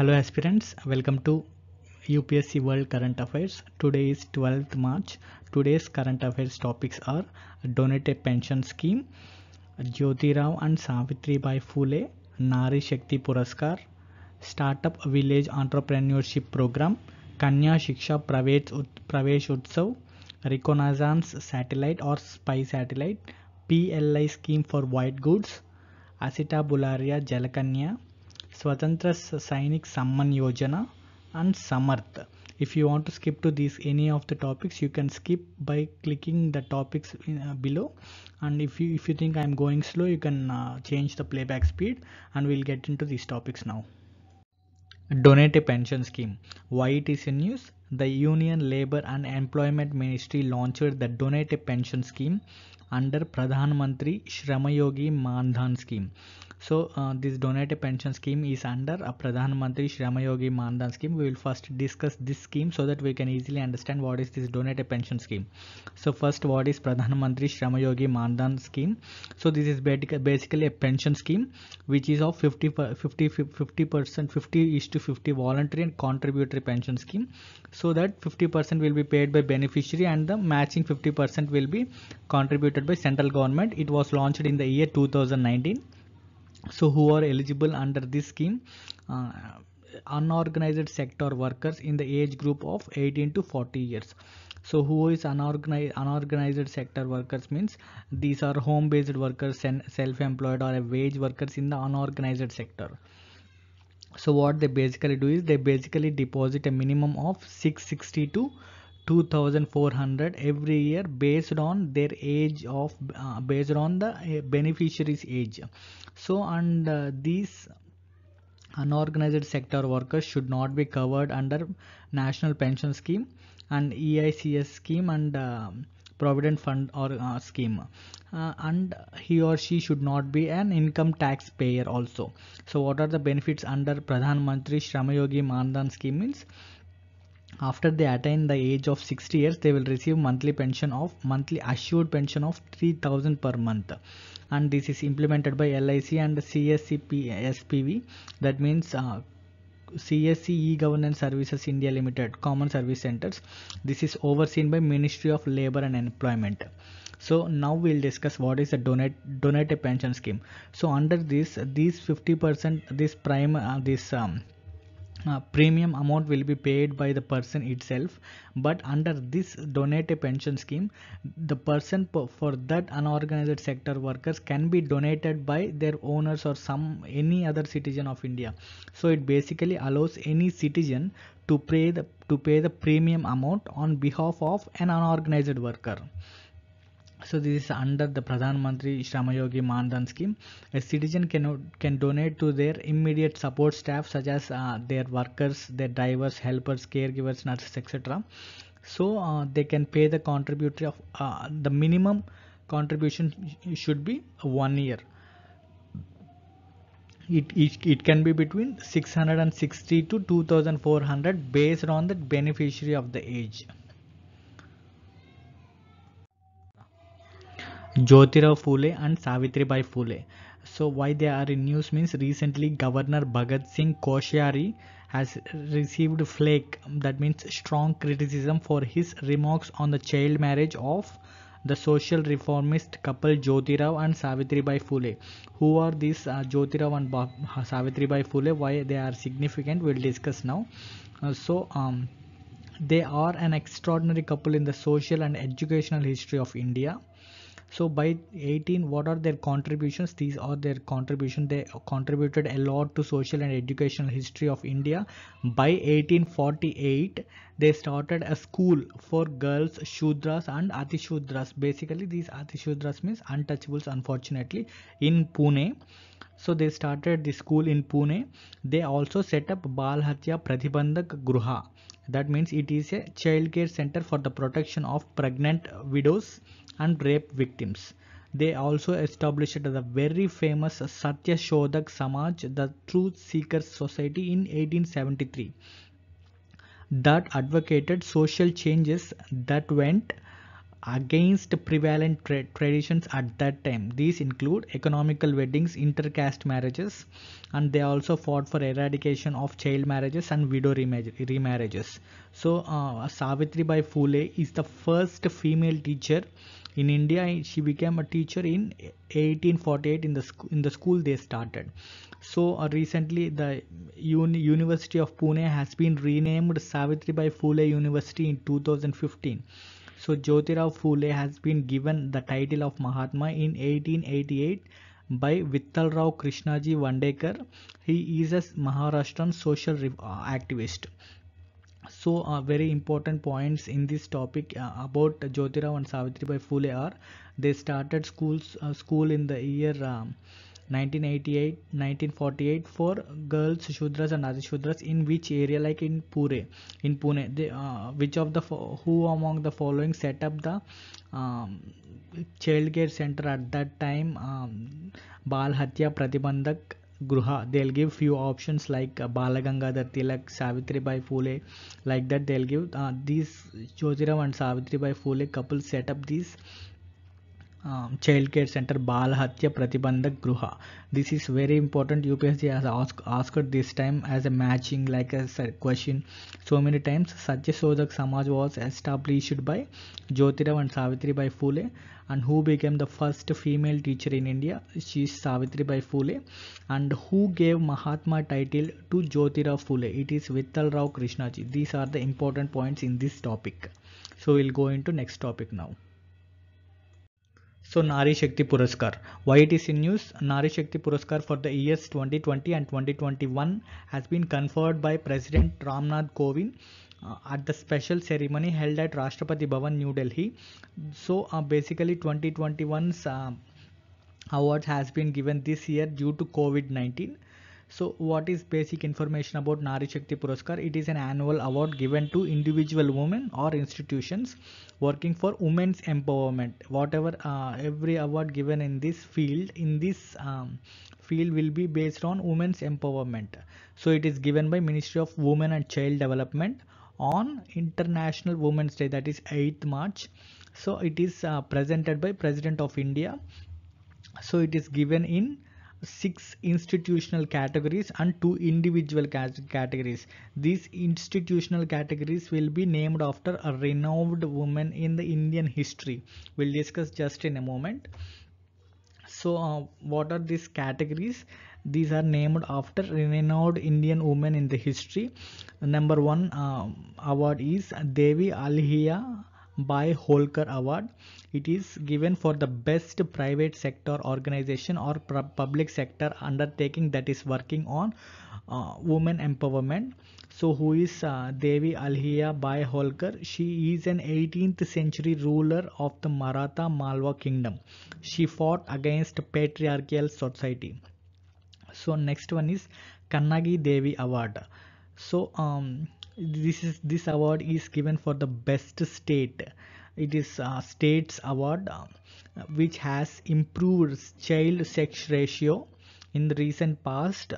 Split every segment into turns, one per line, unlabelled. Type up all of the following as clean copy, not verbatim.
Hello aspirants, welcome to UPSC World Current Affairs. Today is 12th March. Today's current affairs topics are Donated Pension Scheme, Jyotirao and Savitribai Phule, Nari Shakti Puruskar, Startup Village Entrepreneurship Program, Kanya Shiksha Pravesh Utsav, Reconnaissance Satellite or Spy Satellite, PLI Scheme for White Goods, Acetabularia jalakanyakae, Swatantrata Sainik Samman Yojana and SAMARTH. If you want to skip to these any of the topics, you can skip by clicking the topics below. And if you think I'm going slow, you can change the playback speed, and we'll get into these topics now. Donate a pension scheme. Why it is in news? The Union Labour and Employment Ministry launched the Donate a Pension Scheme under Pradhan Mantri Shrama Yogi Mandhan Scheme. So this Donate a Pension Scheme is under a Pradhan Mantri Shrama Yogi Mandhan Scheme. We will first discuss this scheme so that we can easily understand what is this Donate a Pension Scheme. So first, what is Pradhan Mantri Shrama Yogi Mandhan Scheme? So this is basically a pension scheme which is of 50% 50 is to 50 voluntary and contributory pension scheme, so that 50% will be paid by beneficiary and the matching 50% will be contributed by central government. It was launched in the year 2019. So who are eligible under this scheme? Unorganized sector workers in the age group of 18 to 40 years. So who is unorganized sector workers means these are home based workers and self-employed or wage workers in the unorganized sector. So what they basically do is they basically deposit a minimum of 660 to 2400 every year based on their age of based on the beneficiary's age. So and these unorganized sector workers should not be covered under national pension scheme and EICS scheme and provident fund or scheme, and he or she should not be an income tax payer also. So what are the benefits under Pradhan Mantri Shrama Yogi Mandhan scheme means after they attain the age of 60 years they will receive monthly assured pension of 3000 per month, and this is implemented by LIC and SPV, that means CSC E-Governance Services India Limited Common Service Centers. This is overseen by Ministry of Labour and Employment. So now we'll discuss what is a donate a pension scheme. So under these 50%, this premium amount will be paid by the person itself, but under this donate a pension scheme the person for that unorganized sector workers can be donated by their owners or any other citizen of India. So it basically allows any citizen to pay the premium amount on behalf of an unorganized worker. So this is under the Pradhan Mantri Shrama Yogi Mandhan scheme. A citizen can donate to their immediate support staff such as their workers, their drivers, helpers, caregivers, nurses, etc. So they can pay the contributory of the minimum contribution should be 1 year. It can be between 660 to 2400 based on the beneficiary of the age. Jyotirao Phule and Savitribai Phule. So why they are in news means recently Governor Bhagat Singh Koshyari has received flake, that means strong criticism for his remarks on the child marriage of the social reformist couple Jyotirao and Savitribai Phule. Who are these Jyotirao and Savitribai Phule? Why they are significant? We'll discuss now. They are an extraordinary couple in the social and educational history of India. So by 18, what are their contributions? These are their contribution. They contributed a lot to social and educational history of India. By 1848, they started a school for girls, Shudras and Atishudras. Basically, these Atishudras means untouchables, unfortunately, in Pune. So they started the school in Pune. They also set up Balhatya Pratibandhak Gruha. That means it is a child care center for the protection of pregnant widows and rape victims. They also established the very famous Satya Shodhak Samaj, the Truth Seekers Society, in 1873 that advocated social changes that went against prevalent traditions at that time. These include economical weddings, intercaste marriages, and they also fought for eradication of child marriages and widow remarriages. So Savitribai Phule is the first female teacher in India. She became a teacher in 1848 in the school they started. So recently the University of Pune has been renamed Savitribai Phule University in 2015. So Jyotirao Phule has been given the title of Mahatma in 1888 by Vittalrao Krishnaji Vandekar. He is a Maharashtrian social activist. So very important points in this topic about Jyotirao and Savitribai Phule are: they started school in the year 1988 1948 for girls, Shudras and Adishudras in which area, like in Pune. They, which of the who among the following set up the child care center at that time? Bal Hatya Pratibandhak Gruha. They'll give few options like Balagangadhar Tilak, Savitribai Phule, like that. They'll give these Jyotirao and Savitribai Phule couple set up these child care center, Bal Hatya Pratibandhak Gruha. This is very important. UPSC has asked this time as a matching, like a question so many times. Satyasodhak Samaj was established by Jyotirao and Savitribai Phule. And who became the first female teacher in India? She is Savitribai Phule. And who gave Mahatma title to Jyotirao Phule? It is Vittalrao Krishnaji. These are the important points in this topic. So we'll go into next topic now. So Nari Shakti Puruskar. Why it is in news? Nari Shakti Puruskar for the years 2020 and 2021 has been conferred by President Ramnath Kovind at the special ceremony held at Rashtrapati Bhavan, New Delhi. So basically 2021's award has been given this year due to COVID-19. So what is basic information about Nari Shakti Puruskar? It is an annual award given to individual women or institutions working for women's empowerment. Whatever every award given in this field, will be based on women's empowerment. So it is given by Ministry of Women and Child Development on International Women's Day, that is 8th March. So it is presented by President of India. So it is given in 6 institutional categories and 2 individual categories. These institutional categories will be named after a renowned woman in the Indian history. We'll discuss just in a moment. So what are these categories? These are named after renowned Indian women in the history. Number 1 award is Devi Alihiya Bai Holkar Award. It is given for the best private sector organization or public sector undertaking that is working on women empowerment. So who is Devi Alihiya Bai Holkar? She is an 18th century ruler of the Maratha Malwa kingdom. She fought against patriarchal society. So next one is Kannagi Devi Award. So this award is given for the best state. It is state's award which has improved child sex ratio in the recent past.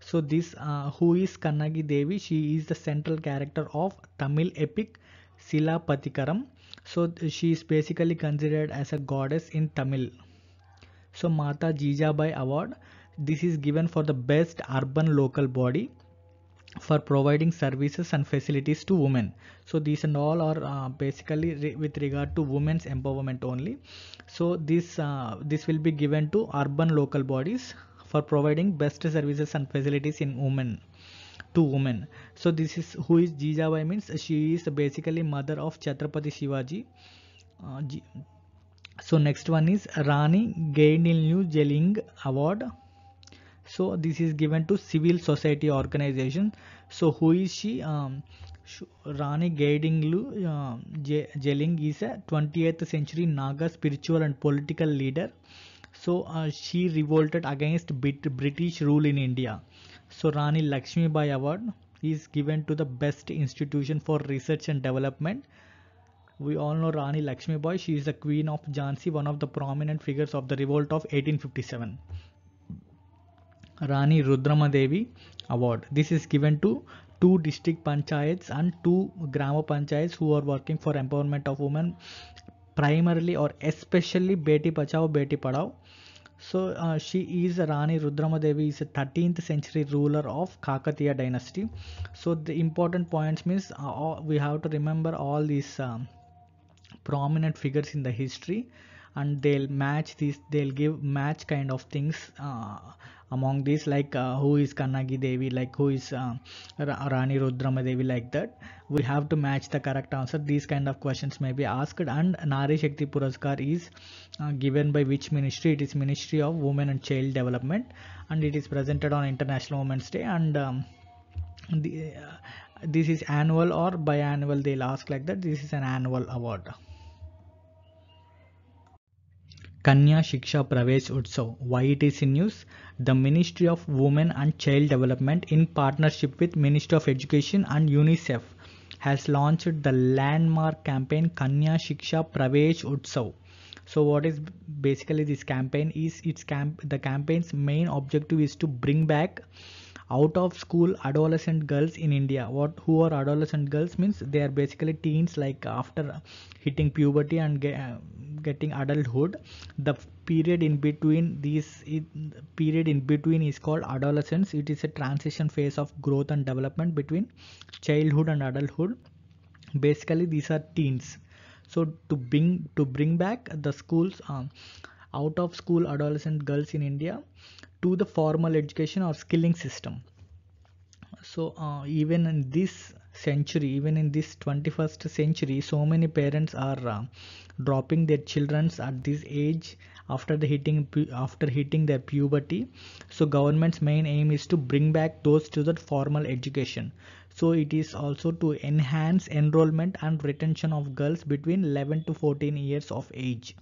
So this who is Kannagi Devi? She is the central character of Tamil epic Silapatikaram. So she is basically considered as a goddess in Tamil. So Mata Jijabai Award. This is given for the best urban local body for providing services and facilities to women. So these and all are basically with regard to women's empowerment only. So this will be given to urban local bodies for providing best services and facilities in women to women. So this is who is Jijabai means she is basically mother of Chhatrapati Shivaji. So next one is Rani Gaidinlu Jeling Award. So this is given to civil society organization. So who is she? Rani Gaidinlu Jeling is a 20th century Naga spiritual and political leader. So she revolted against British rule in India. So Rani Lakshmi Bai Award is given to the best institution for research and development. We all know Rani Lakshmi Bai. She is the queen of Jhansi, one of the prominent figures of the revolt of 1857. Rani Rudrama Devi Award. This is given to 2 district panchayats and 2 grama panchayats who are working for empowerment of women primarily or especially Beti Bachao, Beti Padhao. So she is Rani Rudramadevi, is a 13th century ruler of Kakatiya dynasty. So the important points means we have to remember all these prominent figures in the history, and they'll match these, they'll give match kind of things among these, like who is Kannagi Devi, like who is Rani Rudramadevi, like that we have to match the correct answer. These kind of questions may be asked. And Nari Shakti Puruskar is given by which ministry? It is Ministry of Women and Child Development, and it is presented on International Women's Day. And this is annual or biannual, they'll ask like that. This is an annual award. Kanya Shiksha Pravesh Utsav. Why it is in news? The Ministry of Women and Child Development, in partnership with Ministry of Education and UNICEF, has launched the landmark campaign Kanya Shiksha Pravesh Utsav. So what is basically this campaign is, the campaign's main objective is to bring back out of school adolescent girls in India. Who are adolescent girls means they are basically teens, like after hitting puberty and getting adulthood. The period in between is called adolescence. It is a transition phase of growth and development between childhood and adulthood. Basically these are teens. So to bring back the schools out of school adolescent girls in India to the formal education or skilling system. So even in this century, even in this 21st century, so many parents are dropping their children at this age after hitting their puberty. So government's main aim is to bring back those to the formal education. So it is also to enhance enrollment and retention of girls between 11 to 14 years of age.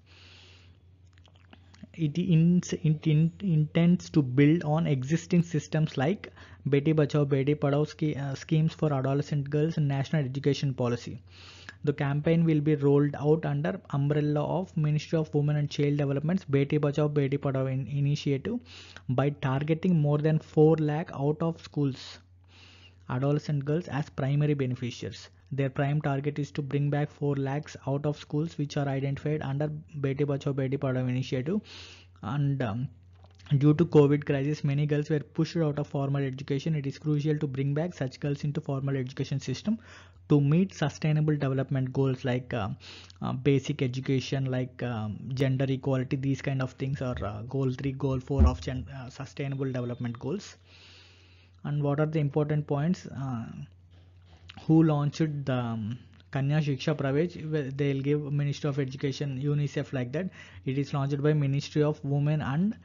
It intends to build on existing systems like Beti Bachao Beti Padhao schemes for adolescent girls and national education policy. The campaign will be rolled out under umbrella of Ministry of Women and Child Development's Beti Bachao Beti Padhao initiative by targeting more than 4 lakh out of schools adolescent girls as primary beneficiaries. Their prime target is to bring back 4 lakhs out of schools which are identified under Beti Bachao Beti Padhao initiative. And due to COVID crisis, many girls were pushed out of formal education. It is crucial to bring back such girls into formal education system to meet sustainable development goals like basic education, like gender equality. These kind of things are goal 3, goal 4 of sustainable development goals. And what are the important points? Who launched the Kanya Shiksha Pravesh? They'll give Ministry of Education, UNICEF, like that. It is launched by Ministry of Women and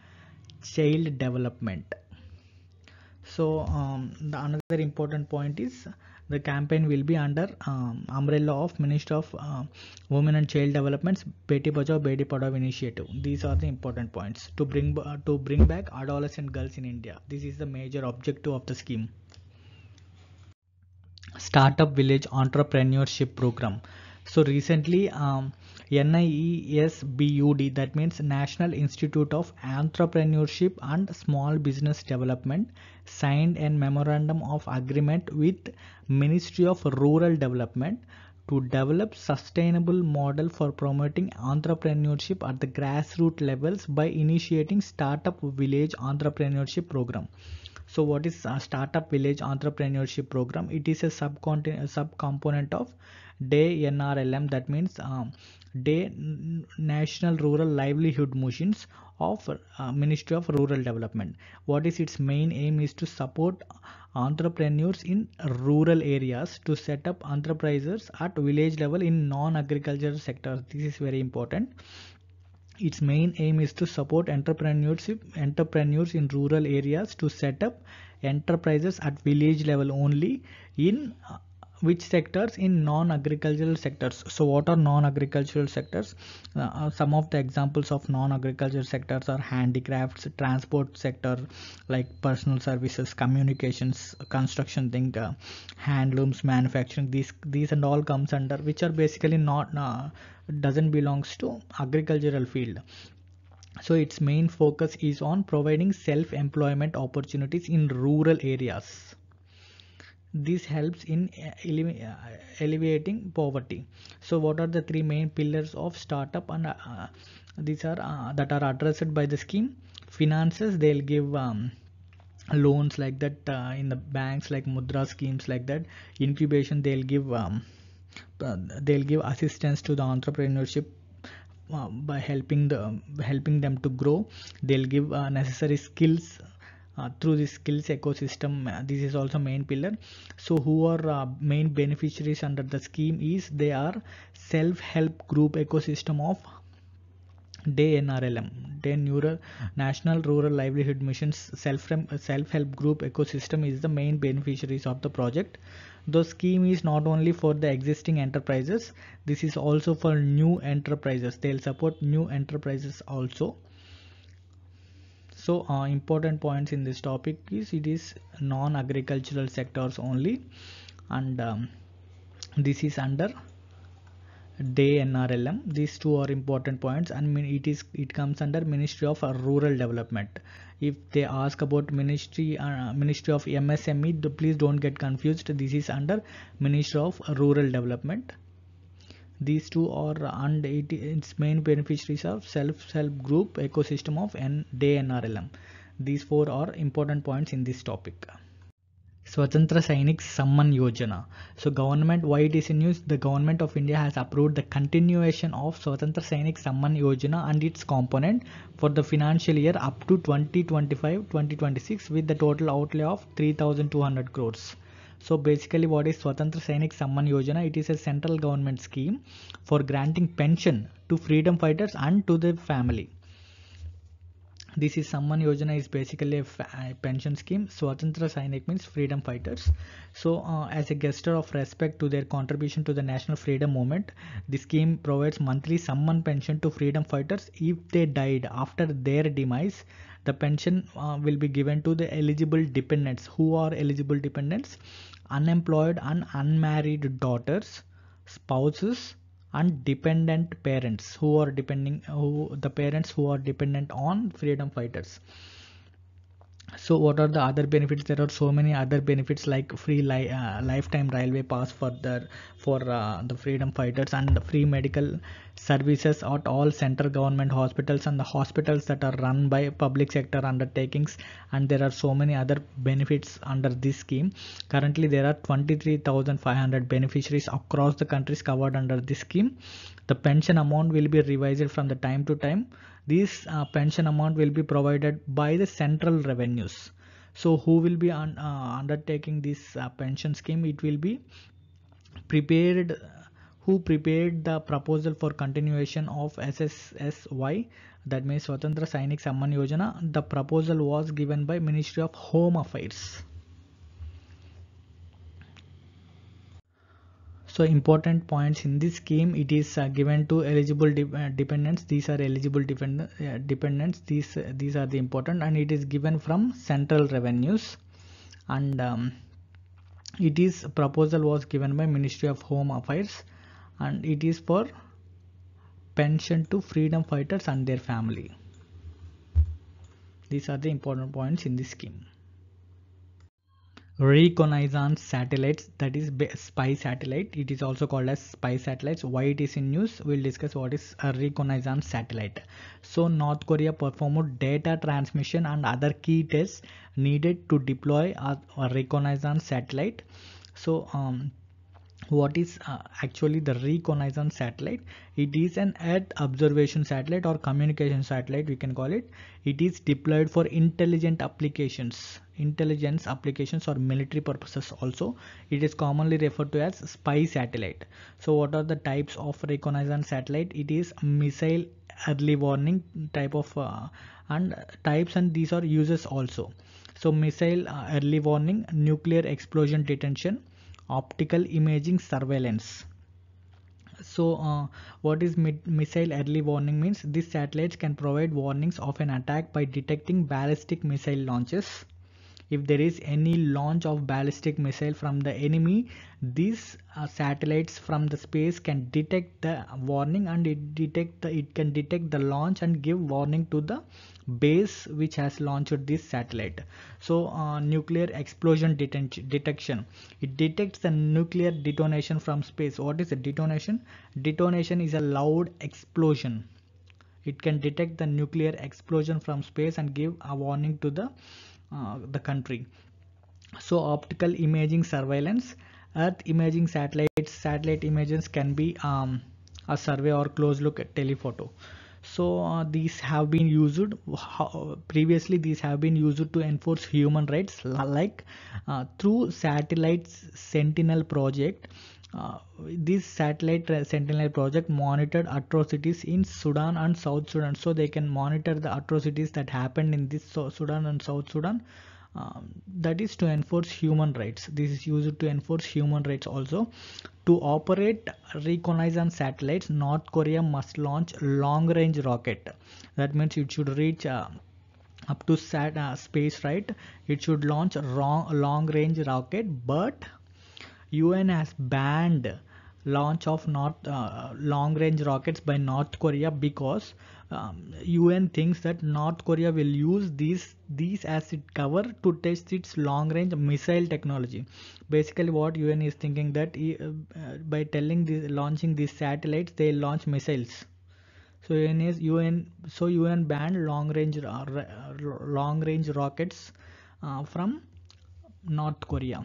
Child Development. So another important point is the campaign will be under umbrella of Ministry of Women and Child Development's Beti Bachao Beti Padhao initiative. These are the important points to bring back adolescent girls in India. This is the major objective of the scheme. Startup Village Entrepreneurship Program. So recently NIESBUD, that means National Institute of Entrepreneurship and Small Business Development, signed a memorandum of agreement with Ministry of Rural Development to develop sustainable model for promoting entrepreneurship at the grassroots levels by initiating Startup Village Entrepreneurship Program. So what is a Startup Village Entrepreneurship Program? It is a subcomponent of DAY NRLM, that means DAY National Rural Livelihood Missions of Ministry of Rural Development. What is its main aim is to support entrepreneurs in rural areas to set up enterprises at village level in non-agricultural sectors. This is very important. Its main aim is to support entrepreneurs in rural areas to set up enterprises at village level only in which sectors? In non-agricultural sectors. So what are non-agricultural sectors? Some of the examples of non-agricultural sectors are handicrafts, transport sector like personal services, communications, construction thing, handlooms, manufacturing. These and all comes under, which are basically not doesn't belongs to agricultural field. So its main focus is on providing self-employment opportunities in rural areas. This helps in alleviating poverty. So what are the three main pillars of startup, and these are that are addressed by the scheme? Finances, they'll give loans like that in the banks, like mudra schemes like that. Incubation, they'll give assistance to the entrepreneurship by helping them to grow. They'll give necessary skills through the skills ecosystem. This is also main pillar. So who are main beneficiaries under the scheme is, they are self-help group ecosystem of Day NRLM, Day National Rural Livelihood Mission's self-help group ecosystem is the main beneficiaries of the project. The scheme is not only for the existing enterprises, this is also for new enterprises. They'll support new enterprises also. So important points in this topic is, it is non-agricultural sectors only, and this is under Day NRLM. These two are important points, and it comes under Ministry of Rural Development. If they ask about Ministry of MSME, please don't get confused. This is under Ministry of Rural Development. These two are, and its main beneficiaries of self-help group ecosystem of Day NRLM. These four are important points in this topic. Swatantrata Sainik Samman Yojana. So government, why it is in news? The government of India has approved the continuation of Swatantrata Sainik Samman Yojana and its component for the financial year up to 2025-2026 with the total outlay of 3,200 crores. So basically, what is Swatantrata Sainik Samman Yojana? It is a central government scheme for granting pension to freedom fighters and to their family. This is Samman Yojana is basically a pension scheme. Swatantrata Sainik means freedom fighters. So as a gesture of respect to their contribution to the national freedom movement, the scheme provides monthly Samman pension to freedom fighters. If they died after their demise, the pension will be given to the eligible dependents. Who are eligible dependents? Unemployed and unmarried daughters, spouses, and dependent parents the parents who are dependent on freedom fighters. So what are the other benefits? There are so many other benefits, like free lifetime railway pass for the freedom fighters, and free medical services at all central government hospitals and the hospitals that are run by public sector undertakings. And there are so many other benefits under this scheme. Currently there are 23,500 beneficiaries across the countries covered under this scheme. The pension amount will be revised from the time to time. This pension amount will be provided by the central revenues. So who will be undertaking this pension scheme? It will be who prepared the proposal for continuation of SSSY, that means Swatantrata Sainik Samman Yojana. The proposal was given by Ministry of Home Affairs. So important points in this scheme, it is given to eligible dependents. These are eligible dependents. These are the important, and it is given from central revenues, and it is proposal was given by Ministry of Home Affairs, and it is for pension to freedom fighters and their family. These are the important points in this scheme. Reconnaissance satellites, that is spy satellite. It is also called as spy satellites. Why it is in news? We'll discuss what is a reconnaissance satellite. So North Korea performed data transmission and other key tests needed to deploy a reconnaissance satellite. So what is actually the reconnaissance satellite? It is an Earth observation satellite or communication satellite, we can call it. It is deployed for intelligence applications or military purposes also. It is commonly referred to as spy satellite. So what are the types of reconnaissance satellite? It is missile early warning type of and types, and these are uses also. So missile early warning, nuclear explosion detection, optical imaging surveillance. So what is missile early warning means? These satellites can provide warnings of an attack by detecting ballistic missile launches. if there is any launch of ballistic missile from the enemy, these satellites from the space can detect the warning, and it can detect the launch and give warning to the base which has launched this satellite. So nuclear explosion detection, it detects the nuclear detonation from space. What is a detonation? Detonation is a loud explosion. It can detect the nuclear explosion from space and give a warning to the country. So optical imaging surveillance, earth imaging satellites, satellite images can be a survey or close look at telephoto. So these have been used previously. These have been used to enforce human rights, like through satellites Sentinel project. This satellite Sentinel project monitored atrocities in Sudan and South Sudan, so they can monitor the atrocities that happened in this Sudan and South Sudan. That is to enforce human rights. This is used to enforce human rights also. To operate Reconnaissance satellites, North Korea must launch long-range rocket. That means it should reach up to space, right? It should launch a long-range rocket, but UN has banned launch of long-range rockets by North Korea because UN thinks that North Korea will use these as it cover to test its long-range missile technology. Basically, what UN is thinking that by launching these satellites, they launch missiles. So UN banned long-range rockets from North Korea.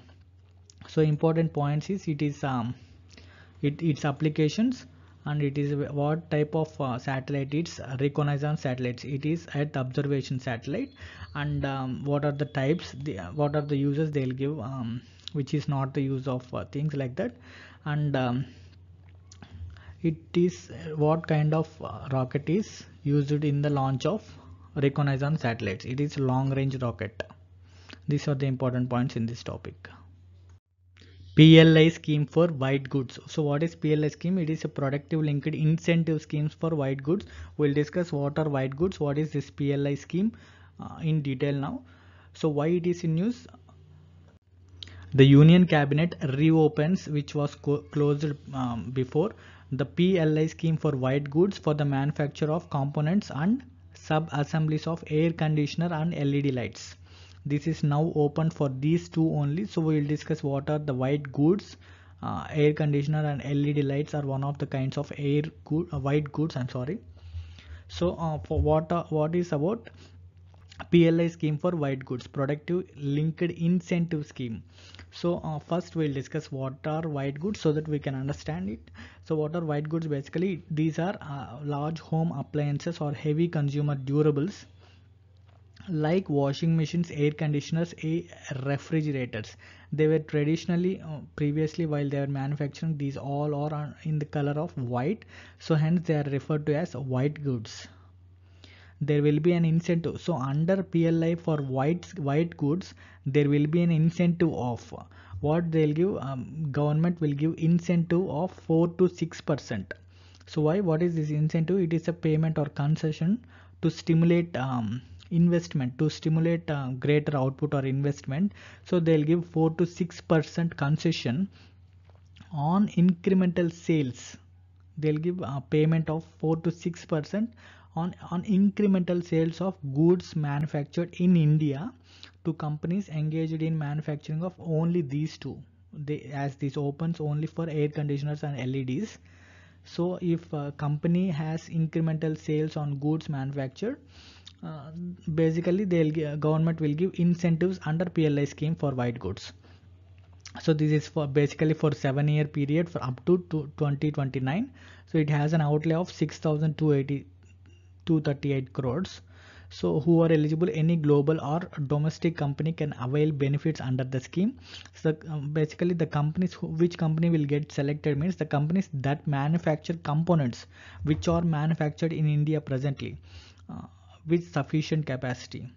So important points is it is its applications, and it is what type of satellite. It's reconnaissance satellites. It is Earth observation satellite, and what are the types, what are the uses they'll give, which is not the use of things like that, and it is what kind of rocket is used in the launch of reconnaissance satellites. It is long range rocket. These are the important points in this topic. PLI scheme for white goods. So what is PLI scheme? It is a productive linked incentive schemes for white goods. We'll discuss what are white goods, what is this PLI scheme in detail now. So why it is in news? The Union Cabinet reopens, which was closed before, the PLI scheme for white goods for the manufacture of components and sub-assemblies of air conditioner and LED lights. This is now open for these two only. So we will discuss what are the white goods. Air conditioner and LED lights are one of the kinds of white goods. I'm sorry. So for what is about PLI scheme for white goods, productive linked incentive scheme. So first we'll discuss what are white goods so that we can understand it. So what are white goods? Basically these are large home appliances or heavy consumer durables like washing machines, air conditioners, refrigerators. They were traditionally previously, while they were manufacturing, these all are in the color of white, so hence they are referred to as white goods. There will be an incentive. So under PLI for white goods, there will be an incentive of what they'll give. Government will give incentive of 4 to 6%. So why? What is this incentive? It is a payment or concession to stimulate investment, to stimulate greater output or investment. So they'll give 4 to 6% concession on incremental sales. They'll give a payment of 4 to 6% on incremental sales of goods manufactured in India to companies engaged in manufacturing of only these two. As this opens only for air conditioners and LEDs. So if a company has incremental sales on goods manufactured, basically government will give incentives under PLI scheme for white goods. So this is for basically for 7-year period for up to 2029. So it has an outlay of 6,238 crores. So who are eligible? Any global or domestic company can avail benefits under the scheme. So basically the companies, which company will get selected means the companies that manufacture components which are manufactured in India presently with sufficient capacity.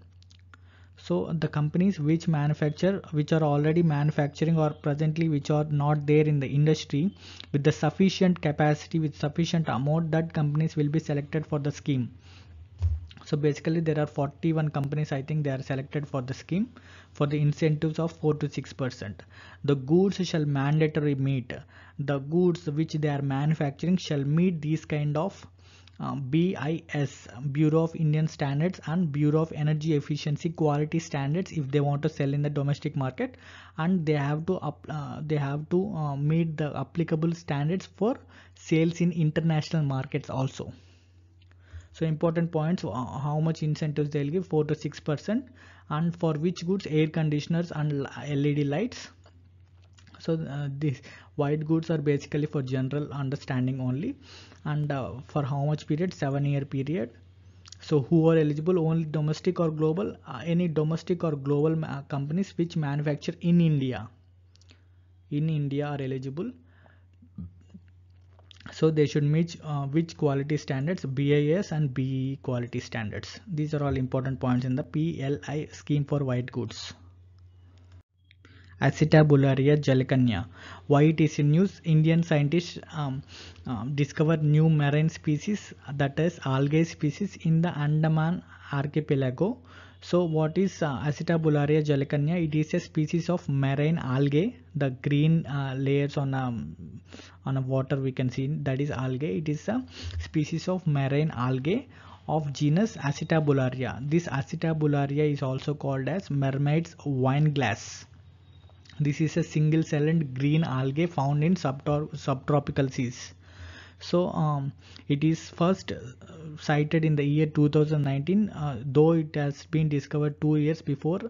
So the companies which are already manufacturing or presently which are not there in the industry with the sufficient capacity, with sufficient amount, that companies will be selected for the scheme. So basically there are 41 companies, I think, they are selected for the scheme for the incentives of 4 to 6%. The goods shall mandatory meet, the goods which they are manufacturing shall meet these kind of BIS, Bureau of Indian Standards and Bureau of Energy Efficiency quality standards if they want to sell in the domestic market, and they have to meet the applicable standards for sales in international markets also. So important points, how much incentives they'll give, 4 to 6%, and for which goods, air conditioners and LED lights. So these white goods are basically for general understanding only, and for how much period, 7-year period. So who are eligible? Only domestic or global, any domestic or global companies which manufacture in India are eligible. So they should meet which quality standards? BIS and BE quality standards. These are all important points in the PLI scheme for white goods. Acetabularia jalakanyakae. Why it is in news? Indian scientists discovered new marine species, that is algae species, in the Andaman archipelago. So what is Acetabularia jalakanyakae? It is a species of marine algae. The green layers on a water we can see, that is algae. It is a species of marine algae of genus Acetabularia. This Acetabularia is also called as mermaid's wine glass. This is a single-celled green algae found in subtropical seas. So it is first cited in the year 2019, though it has been discovered 2 years before.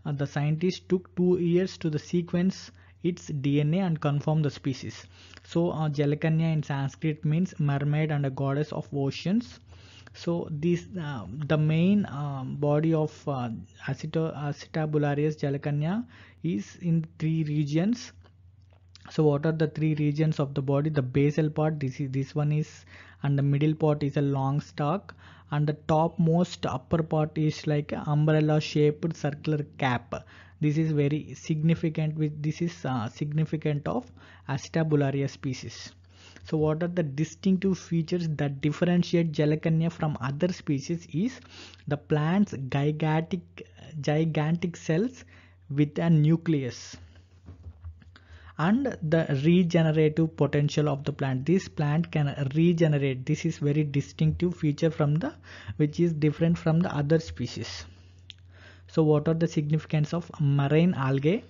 The scientists took 2 years to the sequence its DNA and confirm the species. So jalakanyakae in Sanskrit means mermaid and a goddess of oceans. So this the main body of Acetabularius jalakanyakae is in 3 regions. So what are the 3 regions of the body? The basal part, this one is, and the middle part is a long stalk, and the topmost upper part is like an umbrella shaped circular cap. This is very significant. This is significant of Acetabularia species. So what are the distinctive features that differentiate jalakanyakae from other species is the plant's gigantic cells with a nucleus, and the regenerative potential of the plant. This plant can regenerate. This is very distinctive feature from the, which is different from the other species. So what are the significance of marine algae?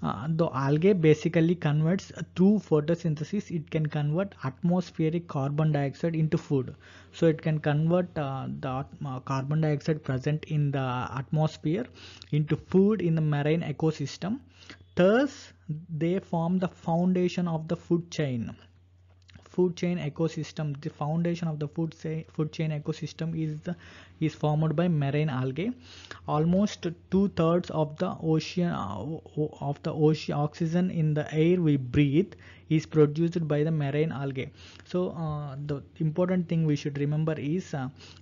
The algae basically converts through photosynthesis. It can convert atmospheric carbon dioxide into food. So it can convert the carbon dioxide present in the atmosphere into food in the marine ecosystem. Thus they form the foundation of the food chain ecosystem. The foundation of the food chain ecosystem is formed by marine algae. Almost 2/3 of the oxygen in the air we breathe is produced by the marine algae. So the important thing we should remember is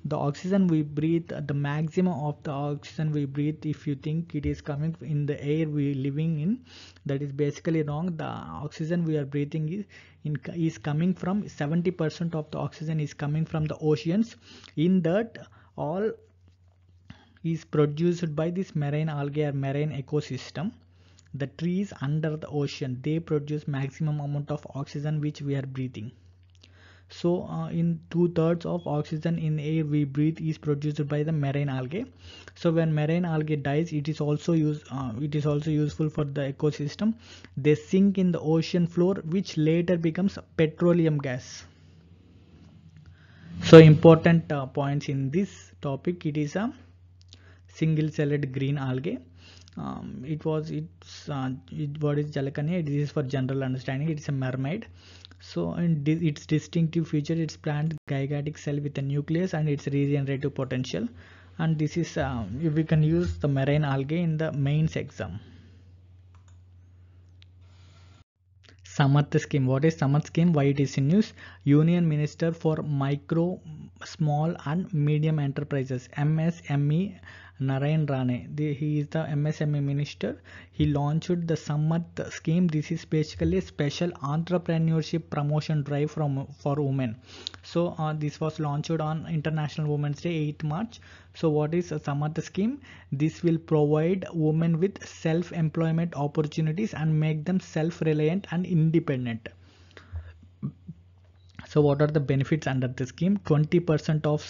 the oxygen we breathe, the maximum of the oxygen we breathe, if you think it is coming in the air we living in, that is basically wrong. The oxygen we are breathing is coming from 70% of the oxygen is coming from the oceans. In that, all is produced by this marine algae or marine ecosystem. The trees under the ocean, they produce maximum amount of oxygen which we are breathing. So in 2/3 of oxygen in air we breathe is produced by the marine algae. So when marine algae dies, it is also useful for the ecosystem. They sink in the ocean floor, which later becomes petroleum gas. So important points in this topic, it is a single-celled green algae. What is jalakanyakae? It is for general understanding. It is a mermaid. So in its distinctive feature, its plant gigantic cell with a nucleus and its regenerative potential. And this is we can use the marine algae in the mains exam. SAMARTH scheme. What is SAMARTH scheme? Why it is in use? Union Minister for Micro, Small and Medium Enterprises, MSME, Narayan Rane. He is the MSME minister. He launched the SAMARTH scheme. This is basically a special entrepreneurship promotion drive for women. So this was launched on International Women's Day, 8th March. So what is a SAMARTH scheme? This will provide women with self-employment opportunities and make them self-reliant and independent. So what are the benefits under the scheme? 20% of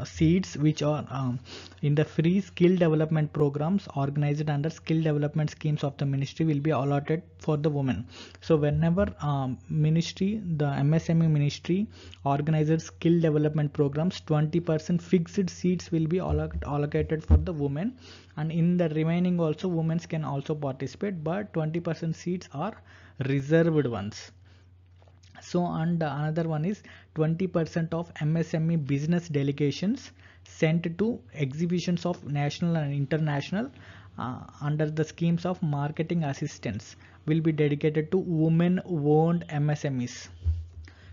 seats which are in the free skill development programs organized under skill development schemes of the ministry will be allotted for the women. So whenever ministry, the MSME ministry organizes skill development programs, 20% fixed seats will be allocated for the women, and in the remaining also women can also participate, but 20% seats are reserved ones. So, and another one is 20% of MSME business delegations sent to exhibitions of national and international under the schemes of marketing assistance will be dedicated to women-owned MSMEs.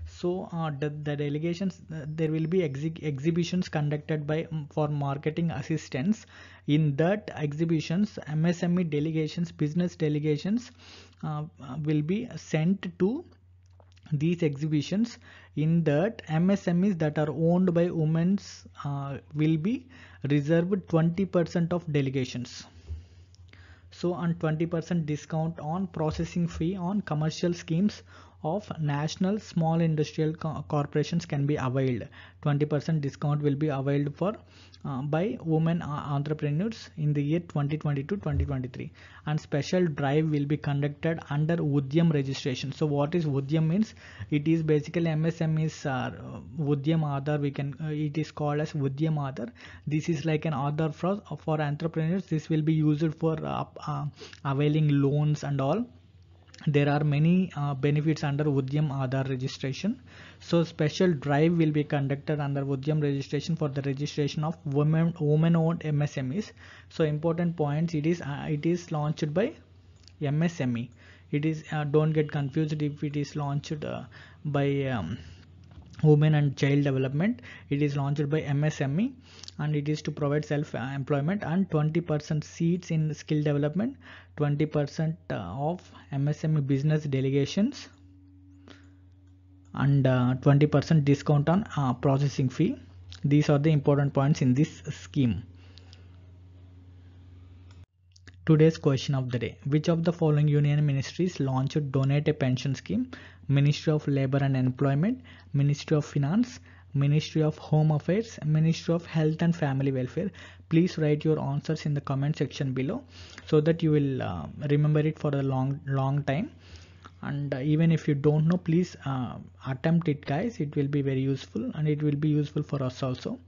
So the delegations, there will be exhibitions conducted by for marketing assistance. In that exhibitions, MSME delegations, business delegations will be sent to these exhibitions. In that, MSMEs that are owned by women will be reserved 20% of delegations. So on 20% discount on processing fee on commercial schemes of national small industrial corporations can be availed. 20% discount will be availed for by women entrepreneurs in the year 2022-2023, and special drive will be conducted under Udyam registration. So what is Udyam means? It is basically MSMEs Udyam Aadhar. It is called as Udyam Aadhar. This is like an Aadhar for entrepreneurs. This will be used for availing loans and all. There are many benefits under Udyam Aadhar registration. So special drive will be conducted under Udyam registration for the registration of women-owned MSMEs. So important points: it is launched by MSME. It is don't get confused if it is launched by Women and Child Development. It is launched by MSME, and it is to provide self-employment and 20% seats in skill development, 20% of MSME business delegations, and 20% discount on processing fee. These are the important points in this scheme. Today's question of the day: which of the following union ministries launched Donate a Pension scheme? Ministry of Labour and Employment, Ministry of Finance, Ministry of Home Affairs, Ministry of Health and Family Welfare. Please write your answers in the comment section below so that you will remember it for a long time. And even if you don't know, please attempt it, guys. It will be very useful, and it will be useful for us also.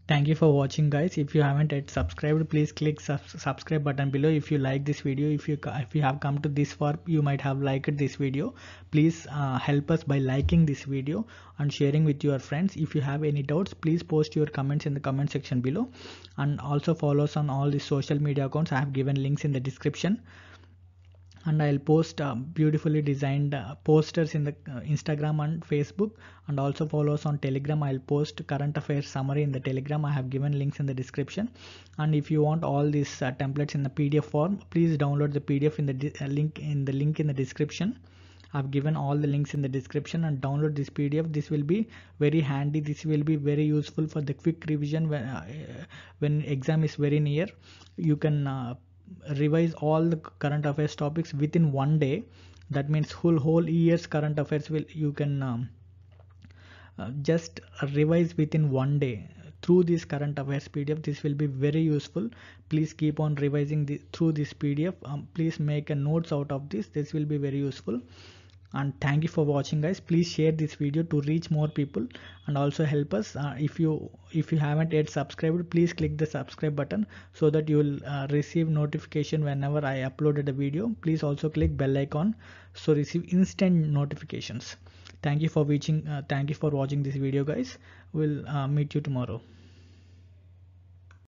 Thank you for watching, guys. If you haven't yet subscribed, please click subscribe button below. If you like this video, if you have come to this far, you might have liked this video. Please help us by liking this video and sharing with your friends. If you have any doubts, please post your comments in the comment section below, and also follow us on all the social media accounts. I have given links in the description, and I'll post beautifully designed posters in the Instagram and Facebook, and also follow us on Telegram. I'll post current affairs summary in the Telegram. I have given links in the description. And if you want all these templates in the PDF form, please download the PDF in the link in the description. I've given all the links in the description, and download this PDF. This will be very handy. This will be very useful for the quick revision when exam is very near. You can revise all the current affairs topics within one day. That means whole year's current affairs you can just revise within one day through this current affairs PDF. This will be very useful. Please keep on revising through this PDF. Please make a notes out of this. This will be very useful. And thank you for watching, guys. Please share this video to reach more people, and also help us. If you haven't yet subscribed, please click the subscribe button so that you will receive notification whenever I uploaded a video. Please also click bell icon so receive instant notifications. Thank you for watching. Thank you for watching this video, guys. We'll meet you tomorrow.